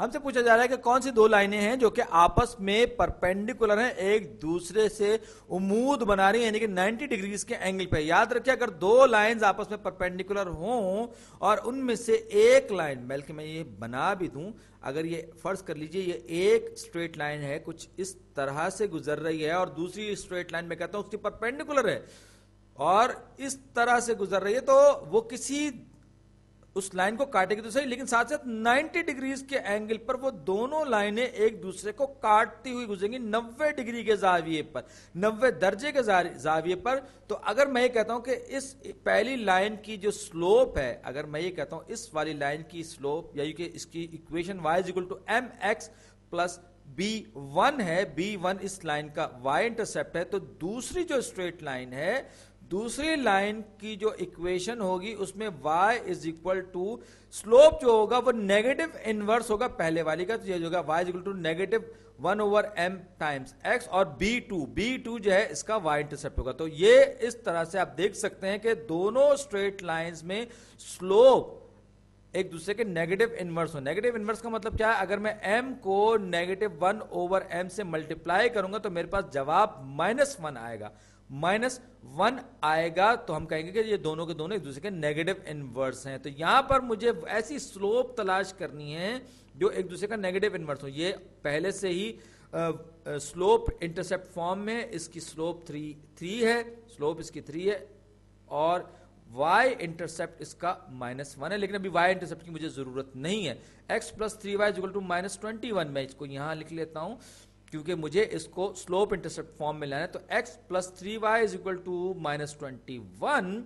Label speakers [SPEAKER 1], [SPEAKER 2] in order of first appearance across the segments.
[SPEAKER 1] हमसे पूछा जा रहा है कि कौन सी दो लाइनें हैं जो कि आपस में परपेंडिकुलर हैं, एक दूसरे से उम्मूद बना रही हैं, यानी कि 90 डिग्रीज के एंगल पे। याद रखिए, अगर दो लाइंस आपस में परपेंडिकुलर हों और उनमें से एक लाइन, बल्कि मैं ये बना भी दूं, अगर ये फर्ज कर लीजिए ये एक स्ट्रेट लाइन है, कुछ इस तरह से गुजर रही है, और दूसरी स्ट्रेट लाइन में कहता हूं उसकी परपेंडिकुलर है और इस तरह से गुजर रही है, तो वो किसी उस लाइन को काटेगी तो सही, लेकिन साथ साथ 90 डिग्रीज के एंगल पर वो दोनों लाइनें एक दूसरे को काटती हुई गुजरेंगी 90 डिग्री के जाविये पर, 90 दर्जे के जाविये पर। तो अगर मैं ये कहता हूं कि इस पहली लाइन की जो स्लोप है, अगर मैं ये कहता हूं इस वाली लाइन की स्लोप, यानी कि इसकी equation y is equal to mx plus b1 है, b1 इस लाइन का y इंटरसेप्ट है, तो दूसरी जो स्ट्रेट लाइन है, दूसरी लाइन की जो इक्वेशन होगी उसमें y is equal to slope जो होगा वो नेगेटिव इनवर्स होगा पहले वाली का, तो ये होगा y is equal to negative 1/m times x, और b2 जो है इसका y इंटरसेप्ट होगा। तो ये इस तरह से आप देख सकते हैं कि दोनों स्ट्रेट लाइंस में स्लोप एक दूसरे के नेगेटिव इनवर्स हो। नेगेटिव इनवर्स का मतलब क्या है? अगर मैं m को नेगेटिव 1/m से मल्टीप्लाई करूंगा तो मेरे पास जवाब -1 आएगा, -1 आएगा, तो हम कहेंगे कि ये दोनों के दोनों एक दूसरे के नेगेटिव इनवर्स हैं। तो यहां पर मुझे ऐसी स्लोप तलाश करनी है जो एक दूसरे का नेगेटिव इनवर्स हो। ये पहले से ही स्लोप इंटरसेप्ट फॉर्म में, इसकी स्लोप 3 है, स्लोप इसकी 3 है, और y इंटरसेप्ट इसका -1 है, लेकिन अभी y इंटरसेप्ट की मुझे जरूरत नहीं है। x plus 3y equal to -21, मैं इसको यहां लिख लेता हूं क्योंकि मुझे इसको स्लोप इंटरसेप्ट फॉर्म में लाना है। तो x plus 3y is equal to -21।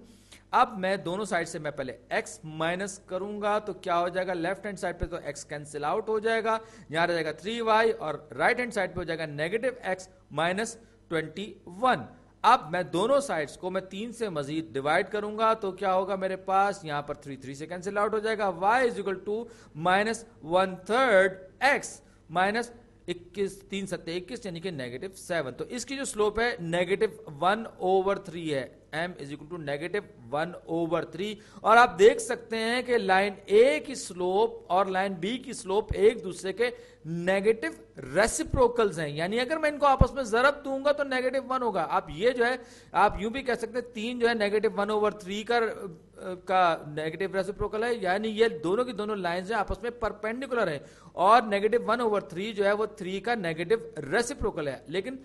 [SPEAKER 1] अब मैं दोनों साइड से मैं पहले x माइनस करूंगा तो क्या हो जाएगा, लेफ्ट हैंड साइड पे तो x कैंसिल आउट हो जाएगा, यहां रह जाएगा 3y, और राइट हैंड साइड पे हो जाएगा नेगेटिव x माइनस 21। अब मैं दोनों साइड्स को मैं 3 से मजीद डिवाइड करूंगा तो क्या होगा मेरे पास, यहां पर 3 से कैंसिल आउट हो जाएगा, y is equal to -1/3 x minus 21, 3 सत्ते 21 यानी कि -7। तो इसकी जो स्लोप है -1/3 है, m इज इक्वल टू -1/3। और आप देख सकते हैं कि लाइन A की स्लोप और लाइन B की स्लोप एक दूसरे के नेगेटिव रेसिप्रोकल्स हैं, यानी अगर मैं इनको आपस में जरब दूंगा तो -1 होगा। आप ये जो है, आप यूं भी कह सकते हैं 3 जो है -1/3 का नेगेटिव रेसिप्रोकल है, यानी ये दोनों की दोनों लाइंस हैं आपस में परपेंडिकुलर है, और -1/3 जो है वो 3 का नेगेटिव रेसिप्रोकल है। लेकिन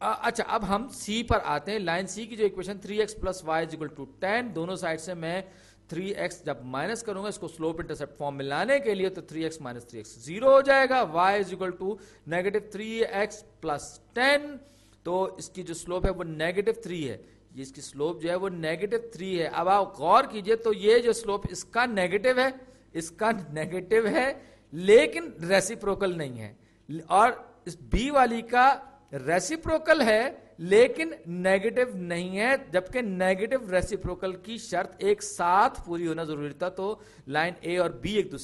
[SPEAKER 1] अच्छा, अब हम C पर आते हैं। लाइन C की जो equation 3x plus y is equal to 10, दोनों साइड से मैं 3x जब माइनस करूंगा इसको स्लोप इंटरसेप्ट फॉर्म में लाने के लिए, तो 3x माइनस 3x 0 हो जाएगा, y is equal to -3x plus 10। तो इसकी जो स्लोप है वो -3 है, ये इसकी स्लोप जो है वो -3 है। अब आप गौर कीजिए, तो ये जो स्लोप इसका नेगेटिव है, इसका नेगेटिव है, लेकिन रेसिप्रोकल नहीं है, और इस B वाली का रेसिप्रोकल है लेकिन नेगेटिव नहीं है, जबकि नेगेटिव रेसिप्रोकल की शर्त एक साथ पूरी होना जरूरी था। तो लाइन A और B एक दूसरे